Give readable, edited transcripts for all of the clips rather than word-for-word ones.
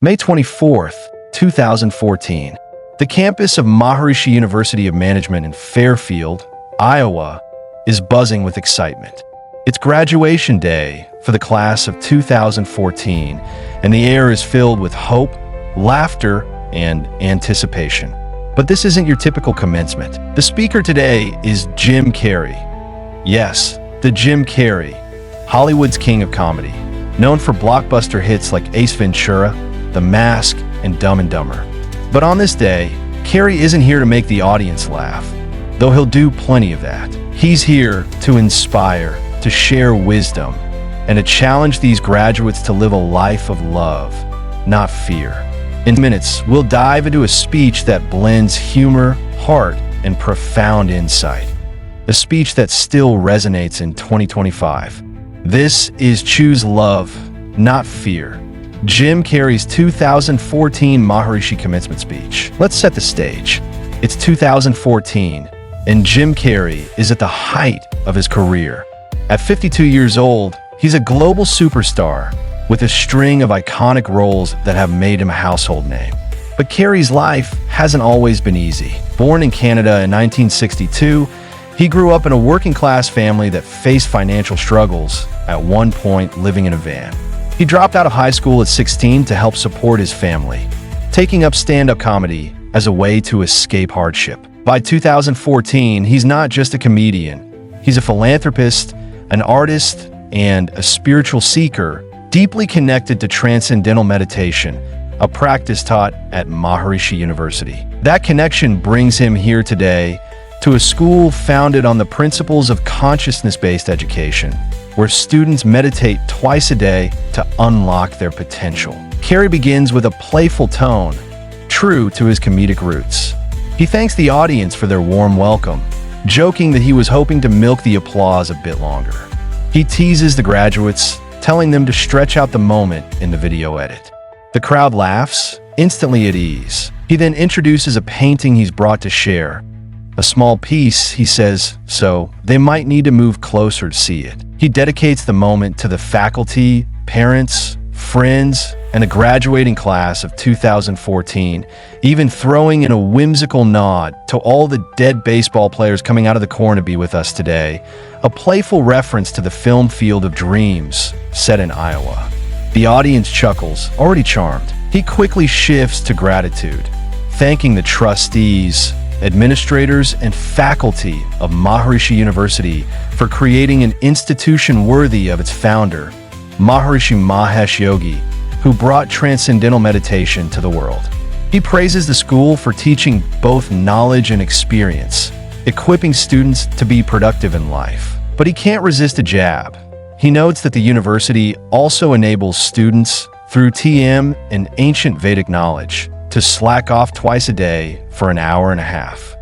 May 24th, 2014. The campus of Maharishi University of Management in Fairfield, Iowa, is buzzing with excitement. It's graduation day for the class of 2014, and the air is filled with hope, laughter, and anticipation. But this isn't your typical commencement. The speaker today is Jim Carrey. Yes, the Jim Carrey, Hollywood's king of comedy, known for blockbuster hits like Ace Ventura, The Mask, and Dumb and Dumber. But on this day, Carrey isn't here to make the audience laugh, though he'll do plenty of that. He's here to inspire, to share wisdom, and to challenge these graduates to live a life of love, not fear. In minutes, we'll dive into a speech that blends humor, heart, and profound insight. A speech that still resonates in 2025. This is Choose Love, Not Fear. Jim Carrey's 2014 Maharishi commencement speech. Let's set the stage. It's 2014, and Jim Carrey is at the height of his career. At 52 years old, he's a global superstar with a string of iconic roles that have made him a household name. But Carrey's life hasn't always been easy. Born in Canada in 1962, he grew up in a working-class family that faced financial struggles, at one point living in a van. He dropped out of high school at 16 to help support his family, taking up stand-up comedy as a way to escape hardship. By 2014, he's not just a comedian. He's a philanthropist, an artist, and a spiritual seeker, deeply connected to Transcendental Meditation, a practice taught at Maharishi University. That connection brings him here today to a school founded on the principles of consciousness-based education, where students meditate twice a day to unlock their potential. Carrey begins with a playful tone, true to his comedic roots. He thanks the audience for their warm welcome, joking that he was hoping to milk the applause a bit longer. He teases the graduates, telling them to stretch out the moment in the video edit. The crowd laughs, instantly at ease. He then introduces a painting he's brought to share. A small piece, he says, so they might need to move closer to see it. He dedicates the moment to the faculty, parents, friends, and the graduating class of 2014, even throwing in a whimsical nod to all the dead baseball players coming out of the corn to be with us today, a playful reference to the film Field of Dreams, set in Iowa. The audience chuckles, already charmed. He quickly shifts to gratitude, thanking the trustees, administrators, and faculty of Maharishi University for creating an institution worthy of its founder, Maharishi Mahesh Yogi, who brought Transcendental Meditation to the world. He praises the school for teaching both knowledge and experience, equipping students to be productive in life. But he can't resist a jab. He notes that the university also enables students, through TM and ancient Vedic knowledge, to slack off twice a day for an hour and a half.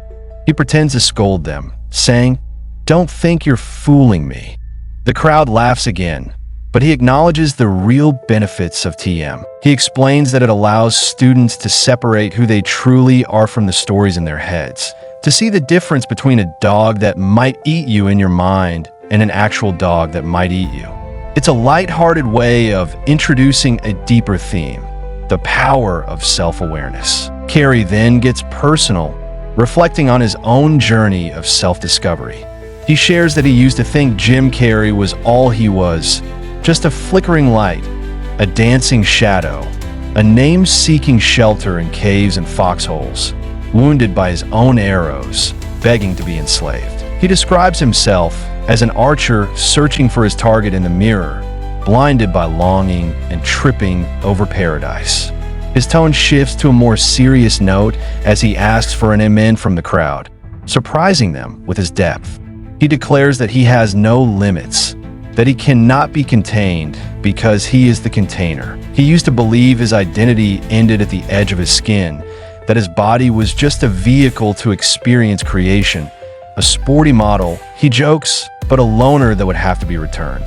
He pretends to scold them, saying, "Don't think you're fooling me." The crowd laughs again, but he acknowledges the real benefits of TM. He explains that it allows students to separate who they truly are from the stories in their heads, to see the difference between a dog that might eat you in your mind and an actual dog that might eat you. It's a lighthearted way of introducing a deeper theme, the power of self-awareness. Carrey then gets personal, reflecting on his own journey of self-discovery. He shares that he used to think Jim Carrey was all he was, just a flickering light, a dancing shadow, a name seeking shelter in caves and foxholes, wounded by his own arrows, begging to be enslaved. He describes himself as an archer searching for his target in the mirror, blinded by longing and tripping over paradise. His tone shifts to a more serious note as he asks for an amen from the crowd, surprising them with his depth. He declares that he has no limits, that he cannot be contained because he is the container. He used to believe his identity ended at the edge of his skin, that his body was just a vehicle to experience creation, a sporty model, he jokes, but a loner that would have to be returned.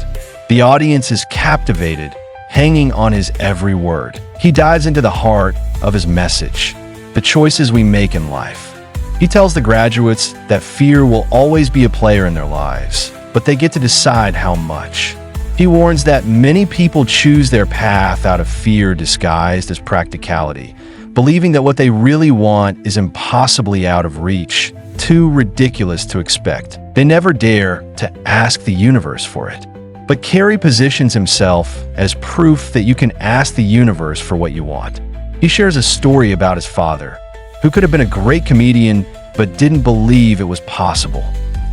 The audience is captivated, hanging on his every word. He dives into the heart of his message, the choices we make in life. He tells the graduates that fear will always be a player in their lives, but they get to decide how much. He He warns that many people choose their path out of fear disguised as practicality, believing that what they really want is impossibly out of reach, too ridiculous to expect. They never dare to ask the universe for it. But Carrey positions himself as proof that you can ask the universe for what you want. He shares a story about his father, who could have been a great comedian but didn't believe it was possible.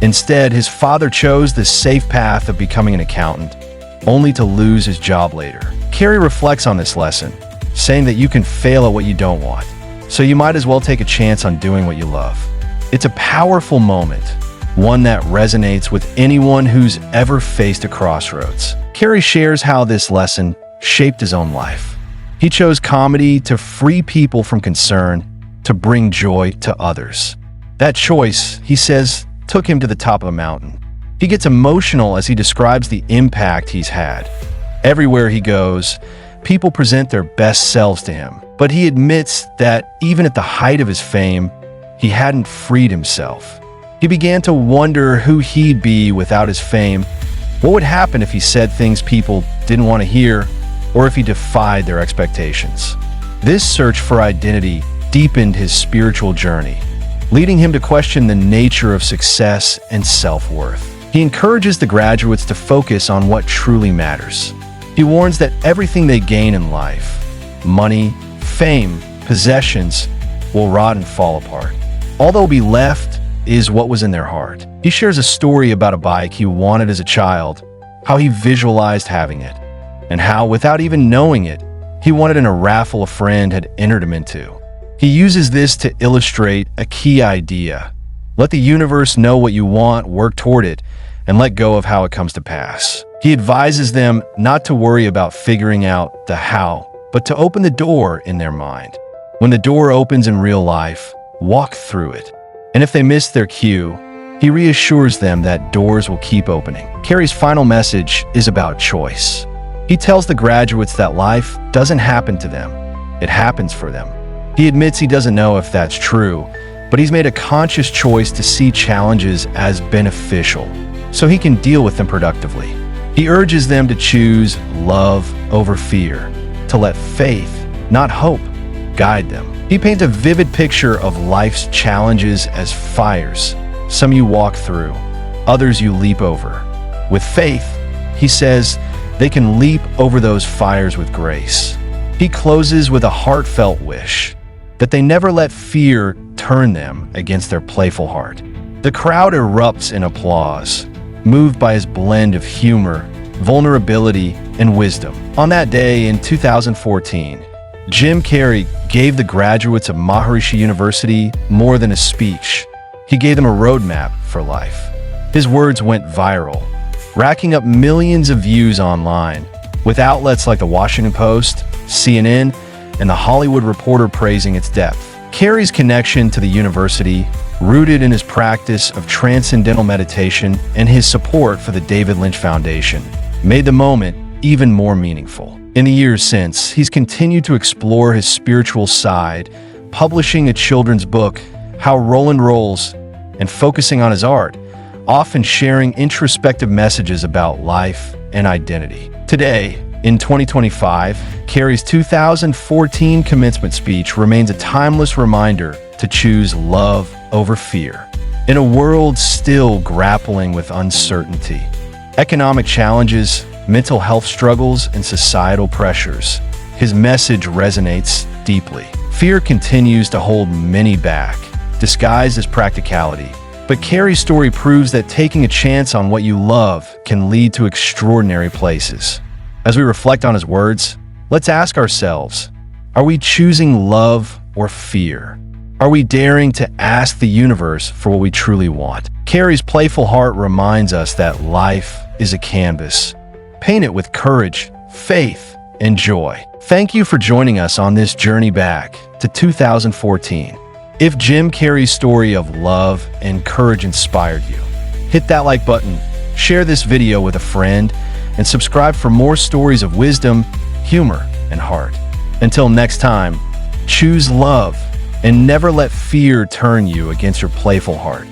Instead, his father chose the safe path of becoming an accountant, only to lose his job later. Carrey reflects on this lesson, saying that you can fail at what you don't want, so you might as well take a chance on doing what you love. It's a powerful moment, one that resonates with anyone who's ever faced a crossroads. Carrey shares how this lesson shaped his own life. He chose comedy to free people from concern, to bring joy to others. That choice, he says, took him to the top of a mountain. He gets emotional as he describes the impact he's had. Everywhere he goes, people present their best selves to him. But he admits that even at the height of his fame, he hadn't freed himself. He began to wonder who he'd be without his fame. What would happen if he said things people didn't want to hear, or if he defied their expectations? This search for identity deepened his spiritual journey, leading him to question the nature of success and self-worth. He encourages the graduates to focus on what truly matters. He warns that everything they gain in life, money, fame, possessions, will rot and fall apart. All that will be left is what was in their heart. He shares a story about a bike he wanted as a child, how he visualized having it, and how, without even knowing it, he won it in a raffle a friend had entered him into. He uses this to illustrate a key idea. Let the universe know what you want, work toward it, and let go of how it comes to pass. He advises them not to worry about figuring out the how, but to open the door in their mind. When the door opens in real life, walk through it. And if they miss their cue, he reassures them that doors will keep opening. Carrey's final message is about choice. He tells the graduates that life doesn't happen to them, it happens for them. He admits he doesn't know if that's true, but he's made a conscious choice to see challenges as beneficial, so he can deal with them productively. He urges them to choose love over fear, to let faith, not hope, guide them. He paints a vivid picture of life's challenges as fires. Some you walk through, others you leap over. With faith, he says, they can leap over those fires with grace. He closes with a heartfelt wish that they never let fear turn them against their playful heart. The crowd erupts in applause, moved by his blend of humor, vulnerability, and wisdom. On that day in 2014, Jim Carrey gave the graduates of Maharishi University more than a speech. He gave them a roadmap for life. His words went viral, racking up millions of views online, with outlets like the Washington Post, CNN, and the Hollywood Reporter praising its depth. Carrey's connection to the university, rooted in his practice of Transcendental Meditation and his support for the David Lynch Foundation, made the moment even more meaningful. In the years since, he's continued to explore his spiritual side, publishing a children's book, How Roland Rolls, and focusing on his art, often sharing introspective messages about life and identity. Today, in 2025, Carrey's 2014 commencement speech remains a timeless reminder to choose love over fear. In a world still grappling with uncertainty, economic challenges, mental health struggles, and societal pressures, his message resonates deeply. Fear continues to hold many back, disguised as practicality. But Carrey's story proves that taking a chance on what you love can lead to extraordinary places. As we reflect on his words, let's ask ourselves, are we choosing love or fear? Are we daring to ask the universe for what we truly want? Carrey's playful heart reminds us that life is a canvas. Paint it with courage, faith, and joy. Thank you for joining us on this journey back to 2014. If Jim Carrey's story of love and courage inspired you, hit that like button, share this video with a friend, and subscribe for more stories of wisdom, humor, and heart. Until next time, choose love and never let fear turn you against your playful heart.